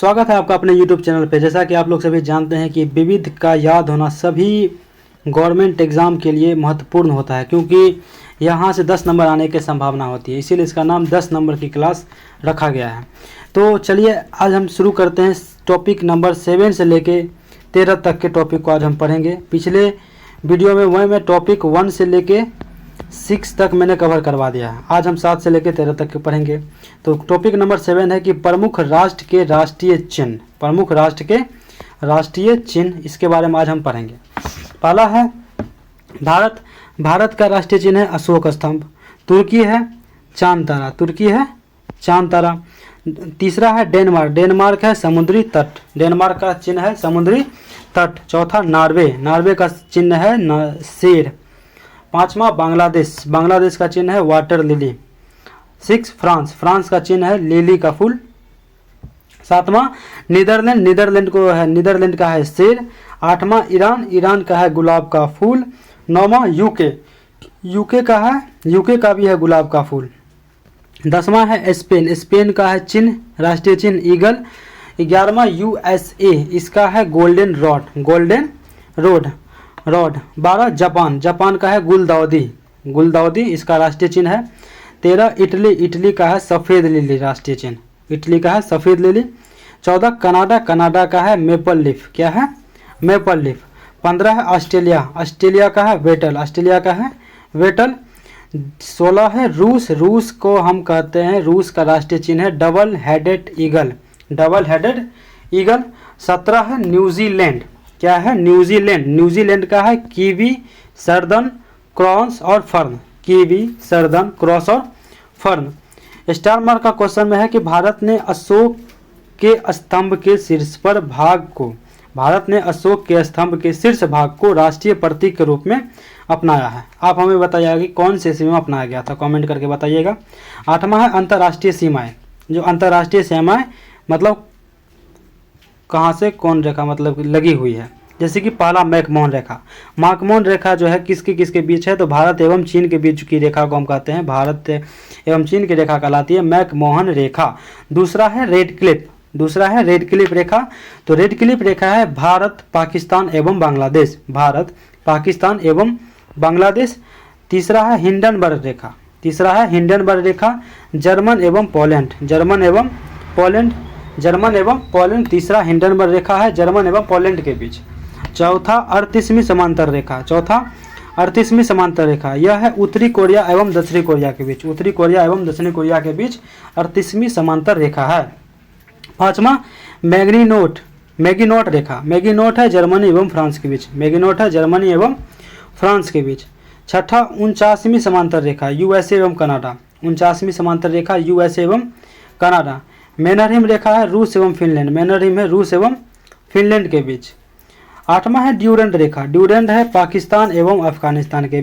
स्वागत है आपका अपने YouTube चैनल पे। जैसा कि आप लोग सभी जानते हैं कि विविध का याद होना सभी गवर्नमेंट एग्ज़ाम के लिए महत्वपूर्ण होता है, क्योंकि यहाँ से 10 नंबर आने की संभावना होती है, इसीलिए इसका नाम 10 नंबर की क्लास रखा गया है। तो चलिए आज हम शुरू करते हैं। टॉपिक नंबर 7 से लेके 13 तक के टॉपिक को आज हम पढ़ेंगे। पिछले वीडियो में मैं टॉपिक 1 से लेके 6 तक मैंने कवर करवा दिया है। आज हम 7 से लेकर 13 तक के पढ़ेंगे। तो टॉपिक नंबर 7 है कि प्रमुख राष्ट्र के राष्ट्रीय चिन्ह। प्रमुख राष्ट्र के राष्ट्रीय चिन्ह, इसके बारे में आज हम पढ़ेंगे। पहला है भारत। भारत का राष्ट्रीय चिन्ह है अशोक स्तंभ। तुर्की है चांद तारा। तुर्की है चांद तारा। तीसरा है डेनमार्क। डेनमार्क है समुद्री तट। डेनमार्क का चिन्ह है समुद्री तट। चौथा नॉर्वे। नॉर्वे का चिन्ह है शेर। पांचवा बांग्लादेश। बांग्लादेश का चिन्ह है वाटर लिली। 6 फ्रांस। फ्रांस का चिन्ह है लिली का फूल। 7वां नीदरलैंड। नीदरलैंड का है शेर। 8वां ईरान। ईरान का है गुलाब का फूल। 9वां यूके। यूके का भी है गुलाब का फूल। 10वां है स्पेन। स्पेन का है चिन्ह, राष्ट्रीय चिन्ह ईगल। 11वां यूएसए, इसका है गोल्डन रोड। 12 जापान। जापान का है गुलदाउदी, इसका राष्ट्रीय चिन्ह है। 13 इटली। इटली का है सफ़ेद लिली, राष्ट्रीय चिन्ह इटली का है सफ़ेद लिली। 14 कनाडा। कनाडा का है मेपल लीफ। क्या है? Maple leaf. 15 है ऑस्ट्रेलिया। ऑस्ट्रेलिया का है वेटल। 16 है रूस। रूस को हम कहते हैं, रूस का राष्ट्रीय चिन्ह है डबल हेडेड ईगल। 17 है न्यूजीलैंड। क्या है? न्यूजीलैंड। न्यूजीलैंड का है कीवी, सर्दन, क्रॉस और फर्न। स्टार मार्क का क्वेश्चन में है कि भारत ने अशोक के स्तंभ के शीर्ष भाग को राष्ट्रीय प्रतीक के रूप में अपनाया है। आप हमें बताइएगा कि कौन से ईस्वी में अपनाया गया था, कमेंट करके बताइएगा। 8वां है अंतर्राष्ट्रीय सीमाएं। जो अंतर्राष्ट्रीय सीमाएं मतलब कहाँ से कौन रेखा मतलब लगी हुई है, जैसे कि पहला मैकमोहन रेखा जो है किसके बीच है, तो भारत एवं चीन के बीच की रेखा को हम कहते हैं भारत एवं चीन की रेखा कहलाती है मैकमोहन रेखा। दूसरा है रेड क्लिफ रेखा। तो रेड क्लिफ रेखा है भारत पाकिस्तान एवं बांग्लादेश। तीसरा है हिंडनबर्ग रेखा। जर्मन एवं पोलैंड। तीसरा हिंडनबर्ग रेखा है जर्मन एवं पोलैंड के बीच। चौथा 38वीं समांतर रेखा। यह है उत्तरी कोरिया एवं दक्षिणी कोरिया के बीच 38वीं समांतर रेखा है। 5वां मैग्नीनोट रेखा। मैग्नीनोट है जर्मनी एवं फ्रांस के बीच। छठा 49वीं समांतर रेखा यूएसए एवं कनाडा। मैनरहिम रेखा है रूस एवं फिनलैंड के बीच। 8वां है ड्यूरेंट रेखा। ड्यूरेंट है पाकिस्तान एवं अफगानिस्तान के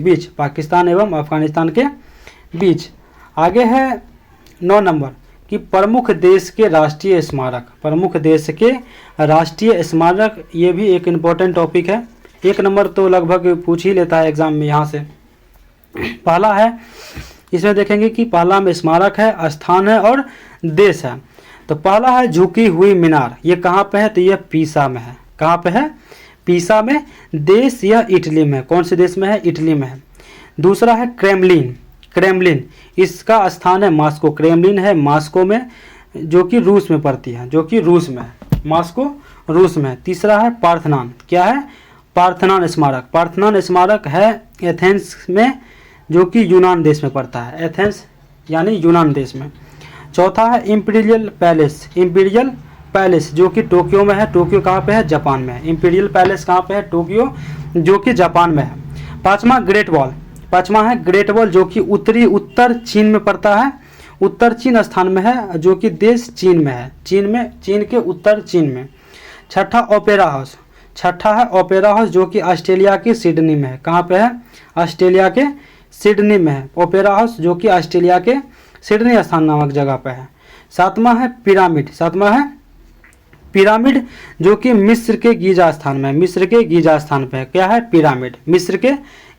बीच। आगे है 9 नंबर कि प्रमुख देश के राष्ट्रीय स्मारक। ये भी एक इम्पोर्टेंट टॉपिक है। 1 नंबर तो लगभग पूछ ही लेता है एग्जाम में यहाँ से। पहला है, इसमें देखेंगे कि पहला में स्मारक है, स्थान है और देश है। तो पहला है झुकी हुई मीनार। ये कहाँ पे है? तो यह पीसा में है। कहाँ पे है? पीसा में। देश यह इटली में। कौन से देश में है? इटली में है। दूसरा है क्रेमलिन। इसका स्थान है मास्को। क्रेमलिन है मास्को में, जो कि रूस में पड़ती है, मास्को रूस में। तीसरा है पार्थनान। क्या है? पार्थनान स्मारक है एथेंस में, जो कि यूनान देश में पड़ता है। एथेंस यानी यूनान देश में। चौथा है इम्पीरियल पैलेस, जो कि टोक्यो में है। टोक्यो कहाँ पे है? जापान में है। इम्पीरियल पैलेस कहाँ पे है? टोक्यो, जो कि जापान में है। 5वां ग्रेट वॉल, जो कि उत्तर चीन में पड़ता है। उत्तर चीन स्थान में है, जो कि देश चीन में है। चीन के उत्तर चीन में। छठा है ओपेरा हाउस, जो कि ऑस्ट्रेलिया के सिडनी में है। कहाँ पे है? ऑस्ट्रेलिया के सिडनी में है ओपेरा हाउस, जो कि ऑस्ट्रेलिया के सिडनी स्थान नामक जगह पे है। 7वां है पिरामिड, जो कि मिस्र के गीजा स्थान में है। क्या है? पिरामिड मिस्र के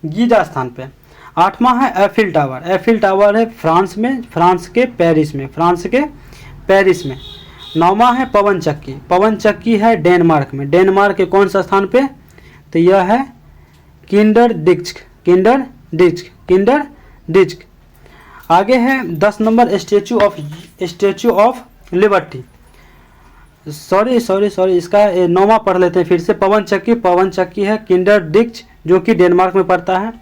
गीजा स्थान पे। 8वां है एफिल टावर है फ्रांस के पेरिस में। 9वां है पवन चक्की। पवन चक्की है डेनमार्क में। डेनमार्क के कौन सा स्थान पे? तो यह है किंडरडिच्क। किंडरडिच्क। आगे है 10 number statue of liberty. Sorry इसका 9वां पढ़ लेते हैं फिर से। पवन चक्की है किंडरडिच्क जो कि डेनमार्क में पड़ता है।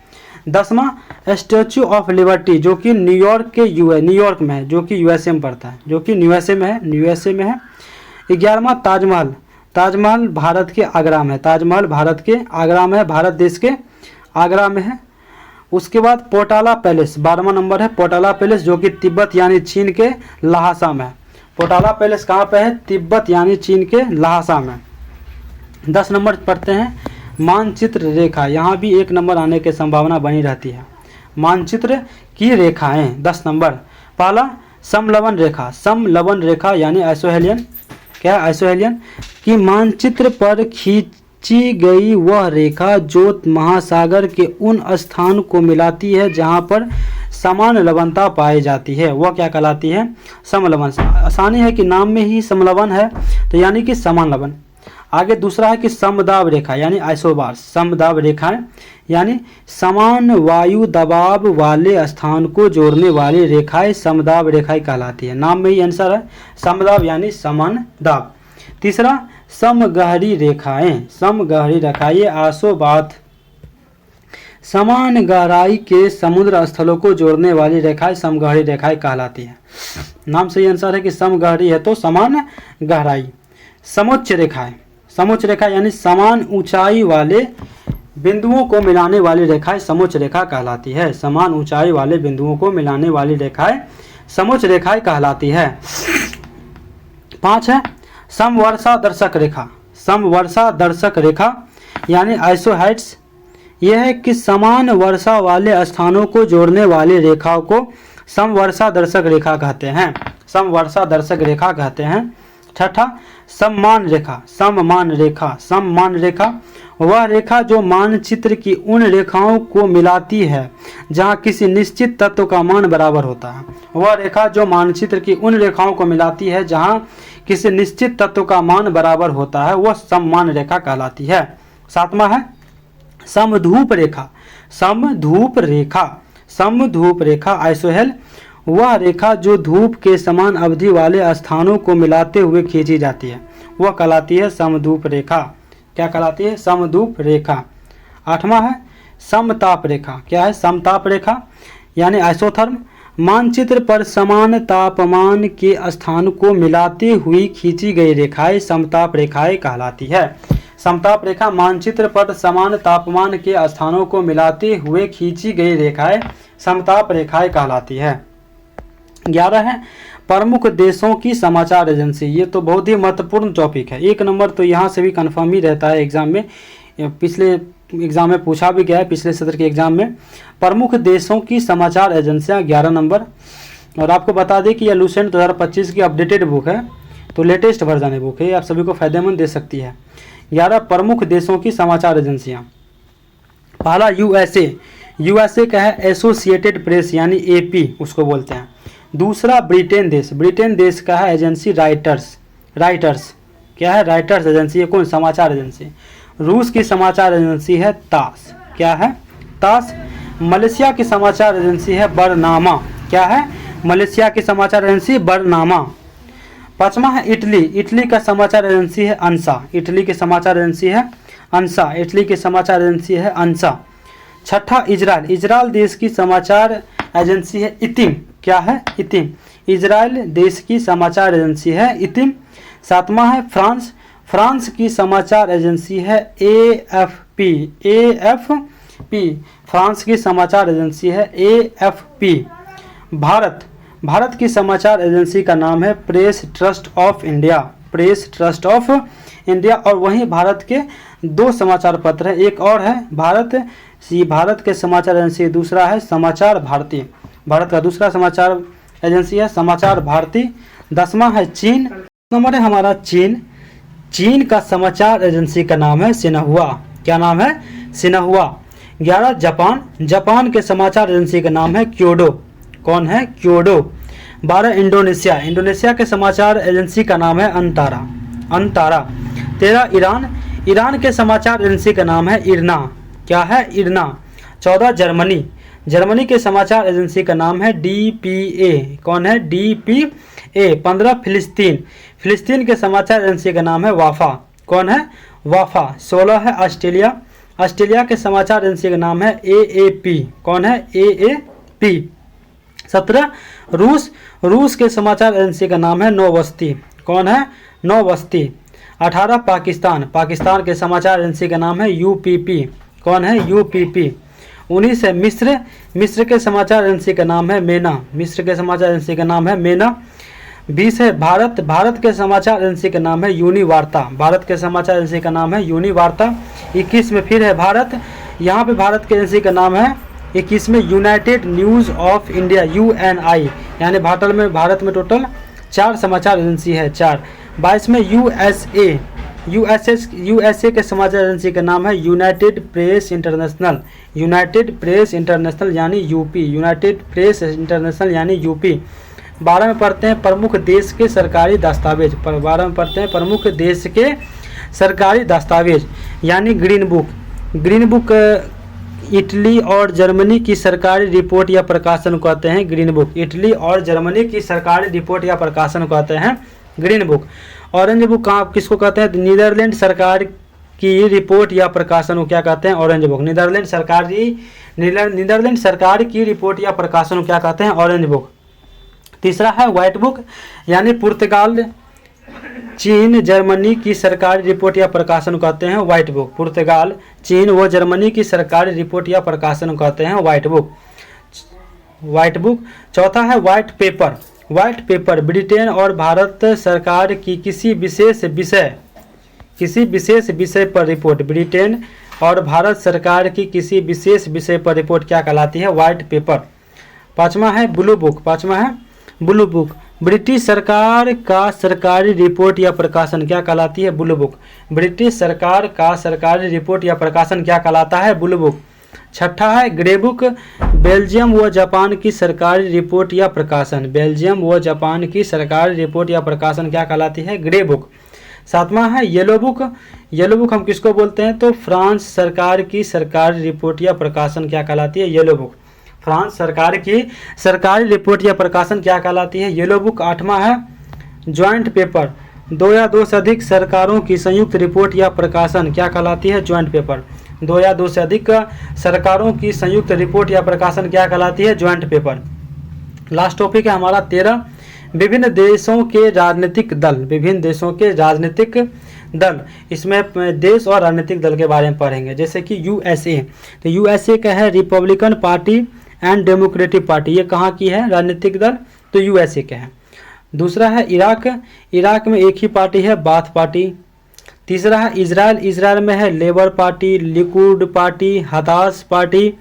10वां स्टैचू ऑफ लिबर्टी जो कि न्यूयॉर्क में है, जो कि यूएसए में पड़ता है, जो कि यूएसए में है। 11वां ताजमहल भारत के आगरा में है। ताजमहल भारत के आगरा में है, भारत देश के आगरा में है। उसके बाद पोटाला पैलेस 12वां नंबर है। पोटाला पैलेस जो कि तिब्बत यानी चीन के ल्हासा में है। पोटाला पैलेस कहाँ पे है? तिब्बत यानी चीन के ल्हासा में। 10 नंबर पढ़ते हैं मानचित्र रेखा। यहाँ भी 1 नंबर आने की संभावना बनी रहती है। मानचित्र की रेखाएं 10 नंबर। पहला समलवन रेखा। समलवन रेखा यानी आइसोहेलियन। क्या? आइसोहेलियन की मानचित्र पर खींची गई वह रेखा जो महासागर के उन स्थान को मिलाती है जहाँ पर समान लवणता पाई जाती है, वह क्या कहलाती है? समलवन। आसानी है कि नाम में ही समलवन है, तो यानी कि समान लवन। आगे दूसरा है कि समदाब रेखा यानी आइसोबार्स। समदाब रेखाएं यानी समान वायु दबाव वाले स्थान को जोड़ने वाली रेखाएं समदाब रेखाएं कहलाती है। नाम में ही आंसर है समदाब यानी समान दाब। तीसरा समगहरी रेखाएं। समगहरी रेखाएं ये आसोबात समान गहराई के समुद्र स्थलों को जोड़ने वाली रेखाएं समगहरी रेखाएं कहलाती है। नाम से ही आंसर है कि समगहरी है तो समान गहराई। समोच्च रेखाएं। समोच्च रेखा यानी समान ऊंचाई वाले बिंदुओं को मिलाने वाली रेखाएं समोच्च रेखा कहलाती है। समान ऊंचाई वाले बिंदुओं को मिलाने वाली रेखाएं समोच्च रेखाएं कहलाती है। 5 है समवर्षा दर्शक रेखा। समवर्षा दर्शक रेखा यानी आइसोहाइड्स यह है कि समान वर्षा वाले स्थानों को जोड़ने वाली रेखाओं को समवर्षा दर्शक रेखा कहते हैं। समवर्षा दर्शक रेखा कहते हैं। 6 सम्मान रेखा। सम्मान रेखा वह रेखा जो मानचित्र की उन रेखाओं को मिलाती है जहां किसी निश्चित तत्व का मान बराबर होता है। वह रेखा जो मानचित्र की उन रेखाओं को मिलाती है जहां किसी निश्चित तत्व का मान बराबर होता है, वह सम्मान रेखा कहलाती है। 7वां है समधूप रेखा। समधूप रेखा आइसोहेल वह रेखा जो धूप के समान अवधि वाले स्थानों को मिलाते हुए खींची जाती है, वह कहलाती है समधूप रेखा। क्या कहलाती है? समधूप रेखा। 8वां है समताप रेखा। क्या है? समताप रेखा यानी आइसोथर्म मानचित्र पर समान तापमान के स्थान को मिलाते हुई खींची गई रेखाएं समताप रेखाएं कहलाती है। समताप रेखा मानचित्र पर समान तापमान के स्थानों को मिलाते हुए खींची गई रेखाएं समताप रेखाएं कहलाती है। 11 है प्रमुख देशों की समाचार एजेंसी। ये तो बहुत ही महत्वपूर्ण टॉपिक है। 1 नंबर तो यहाँ से भी कंफर्म ही रहता है एग्जाम में। पिछले एग्जाम में पूछा भी गया है, पिछले सत्र के एग्जाम में। प्रमुख देशों की समाचार एजेंसियाँ 11 नंबर। और आपको बता दें कि यह लूसेंट 2025 की अपडेटेड बुक है, तो लेटेस्ट वर्जन है बुक है, आप सभी को फायदेमंद दे सकती है। 11 प्रमुख देशों की समाचार एजेंसियाँ। पहला यूएसए का है एसोसिएटेड प्रेस यानी एपी उसको बोलते हैं। दूसरा ब्रिटेन देश का है एजेंसी राइटर्स। क्या है? राइटर्स एजेंसी है। कौन? समाचार एजेंसी। रूस की समाचार एजेंसी है तास। क्या है? तास। मलेशिया की समाचार एजेंसी है बरनामा। क्या है? मलेशिया की समाचार एजेंसी बरनामा। 5वां है इटली का समाचार एजेंसी है अंसा। इटली की समाचार एजेंसी है अंसा। 6ठा इजराइल देश की समाचार एजेंसी है इतिम। क्या है? इतिम। इजराइल देश की समाचार एजेंसी है इतिम। 7वां है फ्रांस की समाचार एजेंसी है AFP। फ्रांस की समाचार एजेंसी है AFP। भारत की समाचार एजेंसी का नाम है प्रेस ट्रस्ट ऑफ इंडिया। और वहीं भारत के 2 समाचार पत्र हैं। एक और है भारत के समाचार एजेंसी, दूसरा है समाचार भारती। भारत का दूसरा समाचार एजेंसी है समाचार भारती। 10वां है चीन। नंबर है हमारा चीन का समाचार एजेंसी का नाम है सिन्हुआ। क्या नाम है? सिन्हुआ। 11 जापान के समाचार एजेंसी का नाम है क्योडो। कौन है? क्योडो। 12 इंडोनेशिया, इंडोनेशिया के समाचार एजेंसी का नाम है अंतारा, अंतारा। 13 ईरान, ईरान के समाचार एजेंसी का नाम है इरना, क्या है, इरना। 14 जर्मनी, जर्मनी के समाचार एजेंसी का नाम है DPA, कौन है, DPA। 15 फिलिस्तीन, फिलिस्तीन के समाचार एजेंसी का नाम है वाफा, कौन है, वाफा। 16 है ऑस्ट्रेलिया, ऑस्ट्रेलिया के समाचार एजेंसी का नाम है AAP, कौन है, AAP। 17 रूस, रूस के समाचार एजेंसी का नाम है नौवस्ती, कौन है, नौवस्ती। 18 पाकिस्तान, पाकिस्तान के समाचार एजेंसी का नाम है UPP, कौन है, UPP। 19 है मिस्र, मिस्र के समाचार एजेंसी का नाम है मेना, मिस्र के समाचार एजेंसी का नाम है मेना। 20 है भारत, भारत के समाचार एजेंसी का नाम है यूनिवार्ता, भारत के समाचार एजेंसी का नाम है यूनिवार्ता। 21 में फिर है भारत, यहाँ पे भारत के एजेंसी का नाम है 21 में United news of India, UNI, यानी भारत में टोटल 4 समाचार एजेंसी है, 4। 22 में USA के समाचार एजेंसी का नाम है United press international, United press international यानी UP, यूनाइटेड प्रेस इंटरनेशनल यानी UP। 12 में पढ़ते हैं प्रमुख देश के सरकारी दस्तावेज, 12 में पढ़ते हैं प्रमुख देश के सरकारी दस्तावेज यानी green book. Green book Italy और जर्मनी की सरकारी रिपोर्ट या प्रकाशन कहते हैं ग्रीन बुक, इटली और जर्मनी की सरकारी रिपोर्ट या प्रकाशन कहते हैं ग्रीन बुक। ऑरेंज बुक कहाँ किसको कहते हैं, नीदरलैंड सरकार की रिपोर्ट या प्रकाशन को क्या कहते हैं, ऑरेंज बुक। नीदरलैंड सरकार की रिपोर्ट या प्रकाशन को क्या कहते हैं, ऑरेंज बुक। तीसरा है व्हाइट बुक, यानी पुर्तगाल, चीन, जर्मनी की सरकारी रिपोर्ट या प्रकाशन कहते हैं व्हाइट बुक। पुर्तगाल, चीन व जर्मनी की सरकारी रिपोर्ट या प्रकाशन कहते हैं व्हाइट बुक, व्हाइट बुक। चौथा है white paper, white paper Britain और भारत सरकार की किसी विशेष विषय पर रिपोर्ट, ब्रिटेन और भारत सरकार की किसी विशेष विषय पर रिपोर्ट क्या कहलाती है, व्हाइट पेपर। पाँचवा है ब्लू बुक, पाँचवा है ब्लू बुक, ब्रिटिश सरकार का सरकारी रिपोर्ट या प्रकाशन क्या कहलाती है, ब्लू बुक। ब्रिटिश सरकार का सरकारी रिपोर्ट या प्रकाशन क्या कहलाता है, ब्लू बुक। छठा है ग्रे बुक, बेल्जियम व जापान की सरकारी रिपोर्ट या प्रकाशन, बेल्जियम व जापान की सरकारी रिपोर्ट या प्रकाशन क्या कहलाती है, ग्रे बुक। सातवां है येलो बुक, येलो बुक हम किसको बोलते हैं, तो फ्रांस सरकार की सरकारी रिपोर्ट या प्रकाशन क्या कहलाती है, येलो बुक। फ्रांस सरकार की सरकारी रिपोर्ट या प्रकाशन क्या कहलाती है, येलो बुक। आठवां है ज्वाइंट पेपर, 2 या 2 से अधिक सरकारों की संयुक्त रिपोर्ट या प्रकाशन क्या कहलाती है, ज्वाइंट पेपर। 2 या 2 से अधिक सरकारों की संयुक्त रिपोर्ट या प्रकाशन क्या कहलाती है, ज्वाइंट पेपर। लास्ट टॉपिक है हमारा 13 विभिन्न देशों के राजनीतिक दल, विभिन्न देशों के राजनीतिक दल। इसमें देश और राजनीतिक दल के बारे में पढ़ेंगे, जैसे कि USA, तो USA का है Republican party and democratic party, ये कहाँ की है राजनीतिक दल, तो USA के हैं। दूसरा है इराक, इराक में एक ही पार्टी है, बाथ पार्टी। तीसरा है इजराइल, इजराइल में है labour party, Likud party, Hadash party,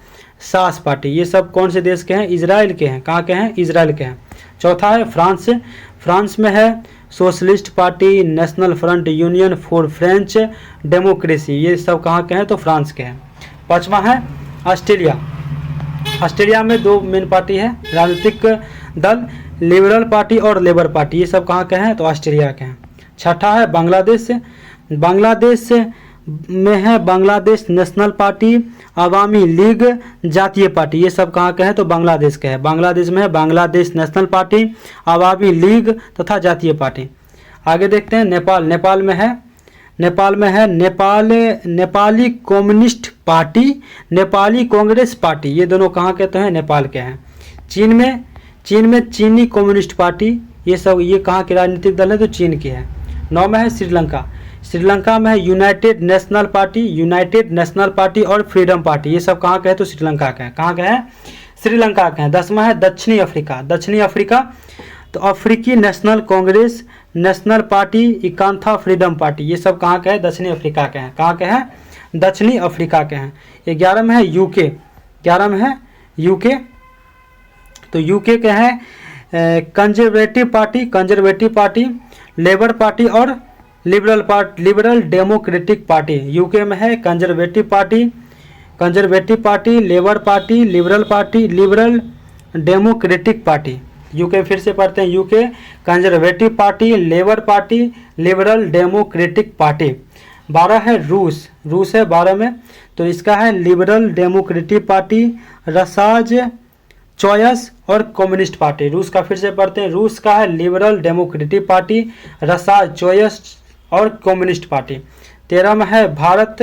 सास पार्टी। ये सब कौन से देश के हैं, इजराइल के हैं, कहाँ के हैं, इजराइल के हैं। चौथा है फ्रांस, फ्रांस में है socialist party, national front, union for French democracy, ये सब कहाँ के हैं, तो फ्रांस के हैं। पाँचवा है ऑस्ट्रेलिया, ऑस्ट्रेलिया में 2 मेन पार्टी है राजनीतिक दल, लिबरल पार्टी और लेबर पार्टी, ये सब कहाँ के हैं, तो ऑस्ट्रेलिया के हैं। छठा है बांग्लादेश, बांग्लादेश में है बांग्लादेश नेशनल पार्टी, अवामी लीग, जातीय पार्टी, ये सब कहाँ के हैं, तो बांग्लादेश के हैं। बांग्लादेश में है बांग्लादेश नेशनल पार्टी, अवामी लीग तथा जातीय पार्टी। आगे देखते हैं नेपाल, नेपाल में है Nepali communist party, Nepali Congress party, ये दोनों कहाँ के तो हैं, नेपाल के हैं। चीन में चीनी कम्युनिस्ट पार्टी, ये सब ये कहाँ के राजनीतिक दल है, तो चीन की है। 9 में है श्रीलंका, श्रीलंका में है United national party, United national party और फ्रीडम पार्टी, ये सब कहाँ के हैं, तो श्रीलंका के हैं, कहाँ के हैं, श्रीलंका के हैं। 10वां है दक्षिणी अफ्रीका, दक्षिणी अफ्रीका तो अफ्रीकी नेशनल कांग्रेस, नेशनल पार्टी, इकांथा फ्रीडम पार्टी, ये सब कहाँ के हैं, दक्षिणी अफ्रीका के हैं, कहाँ के हैं, दक्षिणी अफ्रीका के हैं। 11 में है यूके, 11 में है यूके, तो यूके के हैं कंजर्वेटिव पार्टी, लेबर पार्टी और लिबरल डेमोक्रेटिक पार्टी। यूके में है conservative party, labour party, liberal democratic party, UK फिर से पढ़ते हैं, UK conservative party, labour party, liberal democratic party. 12 है रूस, रूस है 12 में, तो इसका है लिबरल डेमोक्रेटिक पार्टी, रसाज चॉयस और कम्युनिस्ट पार्टी। रूस का फिर से पढ़ते हैं, रूस का है लिबरल डेमोक्रेटिक पार्टी, रसाज चॉयस और कम्युनिस्ट पार्टी। 13 में है भारत,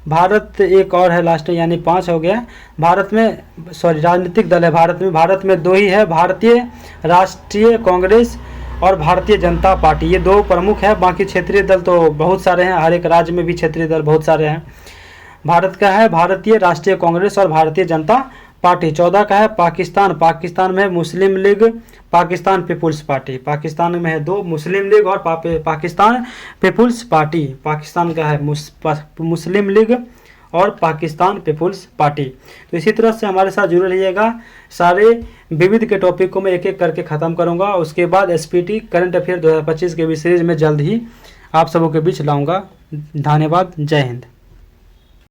भारत एक और है लास्ट में, यानी 5 हो गया। भारत में राजनीतिक दल है भारत में 2 ही है, भारतीय राष्ट्रीय कांग्रेस और भारतीय जनता पार्टी, ये 2 प्रमुख है। बाकी क्षेत्रीय दल तो बहुत सारे हैं, हर एक राज्य में भी क्षेत्रीय दल बहुत सारे हैं। भारत का है भारतीय राष्ट्रीय कांग्रेस और भारतीय जनता पार्टी। 14 का है पाकिस्तान, पाकिस्तान में मुस्लिम लीग, पाकिस्तान पीपुल्स पार्टी। पाकिस्तान में है 2, मुस्लिम लीग और पाकिस्तान पीपुल्स पार्टी। पाकिस्तान का है मुस्लिम लीग और पाकिस्तान पीपुल्स पार्टी। तो इसी तरह से हमारे साथ जुड़े रहिएगा, सारे विविध के टॉपिक को मैं एक एक करके ख़त्म करूंगा। उसके बाद एसपीटी करंट अफेयर 2025 के भी सीरीज में जल्द ही आप सबों के बीच लाऊंगा। धन्यवाद, जय हिंद।